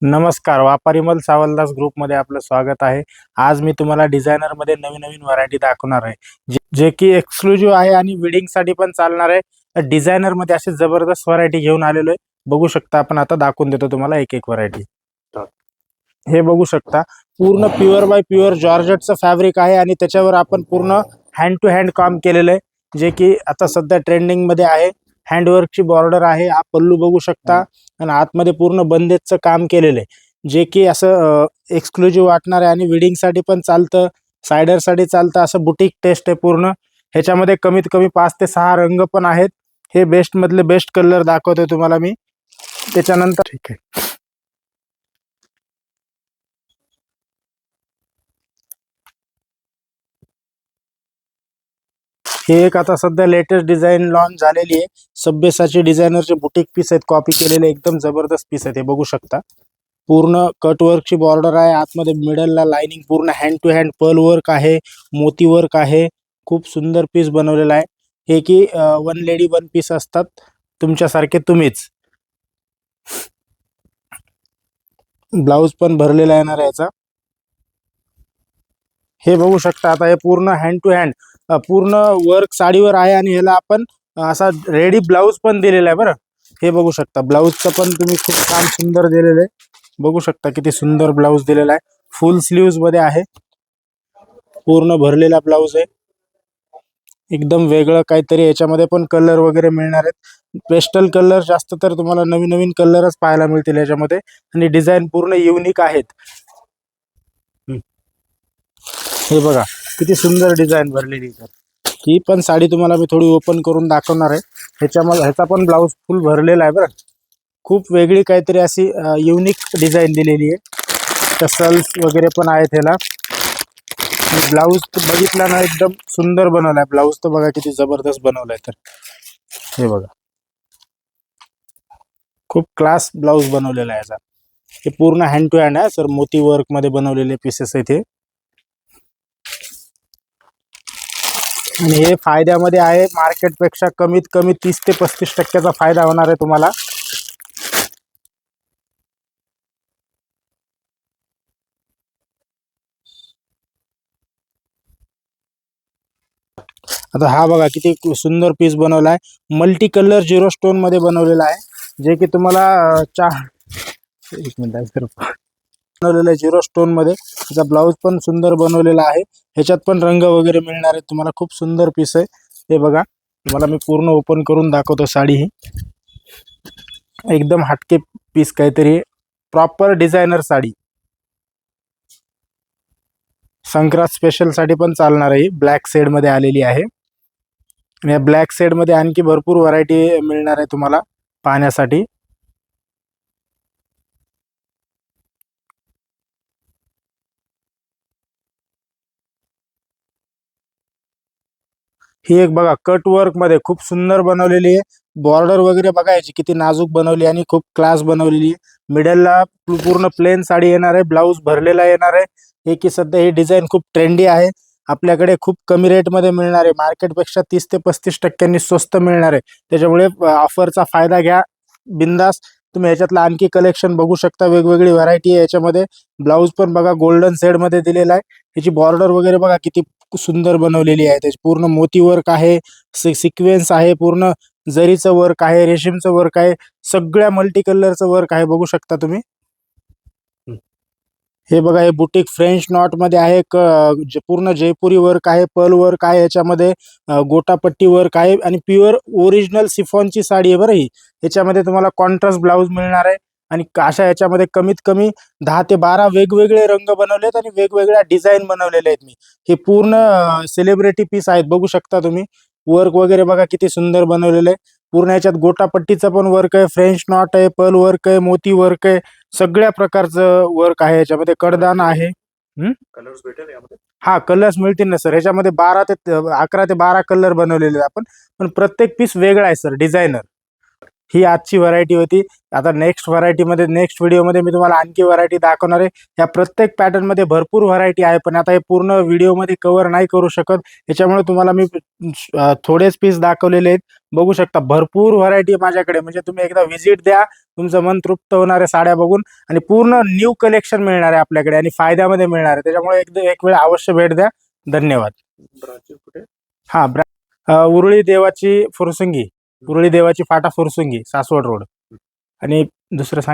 नमस्कार, व्यापारीमल सावलदास ग्रुपमध्ये आपलं स्वागत आहे. आज मी तुम्हाला डिझायनरमध्ये नवीन-नवीन व्हरायटी दाखवणार आहे. जे की एक्सक्लुझिव्ह आहे आणि वेडिंगसाठी पण चालणार आहे. डिझायनरमध्ये अशी जबरदस्त व्हरायटी घेऊन आलेलो आहे. बघू शकता आपण आता दाखवून देतो तुम्हाला एक-एक व्हरायटी. हे बघू शकता पूर्ण प्युअर बाय प्युअर जॉर्जेटचं फॅब्रिक आहे आणि त्याच्यावर आपण पूर्ण हँड टू हँड काम केलेलं आहे. जे की आता सध्या ट्रेंडिंगमध्ये आहे. हँडवर्कची बॉर्डर आहे. हा पल्लू बघू शकता आणि आतमध्ये पूर्ण बंदेजचं काम केलेलं आहे. जे की असं एक्सक्लुझिव्ह वाटणार आहे आणि वेडिंगसाठी पण चालतं, सायडरसाठी चालतं. असं बुटीक टेस्ट आहे पूर्ण. ह्याच्यामध्ये कमीत कमी 5 ते 6 रंग पण आहेत. हे बेस्टमधले बेस्ट कलर दाखवतोय तुम्हाला मी. त्याच्यानंतर ठीक आहे. हे एक आता सध्या लेटेस्ट डिझाईन लॉन्च झालेली आहे. सब्यसाची डिझायनरचे बुटीक पीस आहेत, कॉपी केलेले एकदम जबरदस्त पीस आहेत. हे बघू शकता पूर्ण कटवर्कची बॉर्डर आहे. आतमध्ये मिडलला लाइनिंग पूर्ण hand to hand pearl work आहे, मोती वर्क आहे. खूप सुंदर पीस बनवलेला आहे. हे की वन लेडी वन पीस असतात तुमच्यासारखे तुम्हीच. ब्लाऊज पण भरलेला येणार याचा. हे बघू शकता आता हे पूर्ण हँड टू हँड पूर्ण वर्क साडीवर आहे आणि ह्याला आपण असा रेडी ब्लाऊज पण दिलेला आहे बरं. हे बघू शकता ब्लाऊजचं पण तुम्ही खूप छान सुंदर दिलेलं आहे. बघू शकता किती सुंदर ब्लाऊज दिलेला आहे. फुल स्लीव्स मध्ये आहे. पूर्ण भरलेला ब्लाऊज आहे. एकदम वेगळं काहीतरी याच्यामध्ये पण कलर वगैरे मिळणार आहेत. पेस्टल कलर जास्त तर तुम्हाला नवीन नवीन कलरच पाहायला मिळतील याच्यामध्ये आणि डिझाईन पूर्ण युनिक आहेत. हे बघा किती सुंदर डिझाईन भरलेली आहे. ही पण साडी तुम्हाला मी थोडी ओपन करून दाखवणार आहे. ह्याच्यामध्ये ह्याचा पण ब्लाऊज फुल भरलेला आहे बरं. खूप वेगळी काहीतरी अशी युनिक डिझाईन दिलेली आहे. टसल्स वगैरे पण आहेत ह्याला. ब्लाऊज बघितला ना एकदम सुंदर बनवलाय. ब्लाऊज तर बघा किती जबरदस्त बनवलाय. तर हे बघा खूप क्लास ब्लाऊज बनवलेला आहे याचा. हे पूर्ण हँड टू हँड आहे सर. मोती वर्क मध्ये बनवलेले पीसेस आहेत हे. आणि हे फायद्यामध्ये आहे. मार्केटपेक्षा कमीत कमी 30 ते 35% फायदा होणार आहे तुम्हाला. आता हा बघा किती सुंदर पीस बनवलाय. मल्टी कलर झिरो स्टोन मध्ये बनवलेला आहे. जे की तुम्हाला एक मिनिट बनवलेलं आहे झिरो स्टोन मध्ये. त्याचा ब्लाऊज पण सुंदर बनवलेला आहे. ह्याच्यात पण रंग वगैरे मिळणार आहेत तुम्हाला. खूप सुंदर पीस आहे. हे बघा तुम्हाला मी पूर्ण ओपन करून दाखवतो साडी. ही एकदम हटके पीस काहीतरी proper designer sari. Sankrant special साठी पण चालणार आहे. ब्लॅक शेड मध्ये आलेली आहे. आणि या ब्लॅक शेड मध्ये आणखी भरपूर व्हरायटी मिळणार आहे तुम्हाला पाहण्यासाठी. ही एक बघा कट वर्क मध्ये खूप सुंदर बनवलेली आहे. बॉर्डर वगैरे बघायची किती नाजूक बनवली आणि खूप क्लास बनवलेली आहे. मिडलला पूर्ण प्लेन साडी येणार आहे. ब्लाऊज भरलेला येणार आहे. हे की सध्या ही डिझाईन खूप ट्रेंडी आहे. आपल्याकडे खूप कमी रेटमध्ये मिळणार आहे. मार्केटपेक्षा 30 ते 35% स्वस्त मिळणार आहे. त्याच्यामुळे ऑफरचा फायदा घ्या बिंदास. तुम्ही ह्याच्यातलं आणखी कलेक्शन बघू शकता. वेगवेगळी व्हरायटी आहे याच्यामध्ये. ब्लाऊज पण बघा गोल्डन शेड मध्ये दिलेला आहे. ह्याची बॉर्डर वगैरे बघा किती सुंदर बनवलेली आहे. त्याची पूर्ण मोती वर्क आहे, सिक्वेन्स आहे, पूर्ण जरीचं वर्क आहे, रेशीमचं वर्क आहे, सगळ्या मल्टी कलरचं वर्क आहे. बघू शकता तुम्ही. हे बघा हे बुटीक फ्रेंच नॉट मध्ये आहे. पूर्ण जयपुरी वर्क आहे, पर्ल वर्क आहे, याच्यामध्ये गोटापट्टी वर्क आहे आणि प्युअर ओरिजिनल सिफॉनची साडी आहे बरं ही. याच्यामध्ये तुम्हाला कॉन्ट्रास्ट ब्लाऊज मिळणार आहे आणि अशा याच्यामध्ये कमीत कमी 10 ते 12 वेगवेगळे रंग बनवलेत आणि वेगवेगळ्या डिझाईन बनवलेले आहेत मी. हे पूर्ण सेलिब्रिटी पीस आहेत. बघू शकता तुम्ही. वर्क वगैरे बघा किती सुंदर बनवलेलं आहे. पूर्ण याच्यात गोटापट्टीचं पण वर्क आहे, फ्रेंच नॉट आहे, पर्ल वर्क आहे, मोती वर्क आहे, सगळ्या प्रकारचं वर्क आहे. याच्यामध्ये कडदान आहे. कलर्स भेटेल यामध्ये. हा कलर्स मिळतील ना सर. ह्याच्यामध्ये 11 ते 12 कलर बनवलेले आपण. पण प्रत्येक पीस वेगळा आहे सर. डिझायनर ही आजची व्हरायटी होती. आता नेक्स्ट व्हिडिओमध्ये मी तुम्हाला आणखी व्हरायटी दाखवणार आहे. या प्रत्येक पॅटर्नमध्ये भरपूर व्हरायटी आहे, पण आता हे पूर्ण व्हिडिओमध्ये कव्हर नाही करू शकत. याच्यामुळे तुम्हाला मी थोडेच पीस दाखवलेले आहेत. बघू शकता भरपूर व्हरायटी माझ्याकडे. म्हणजे तुम्ही एकदा व्हिजिट द्या, तुमचं मन तृप्त होणार आहे साड्या बघून, आणि पूर्ण न्यू कलेक्शन मिळणार आहे आपल्याकडे आणि फायद्यामध्ये मिळणार आहे. त्याच्यामुळे एक वेळ अवश्य भेट द्या. धन्यवाद. हा, उरुळी देवाची फुरसुंगी, उरुळी देवाची फाटा फुरसुंगी, सासवड रोड. आणि दुसरं सांग.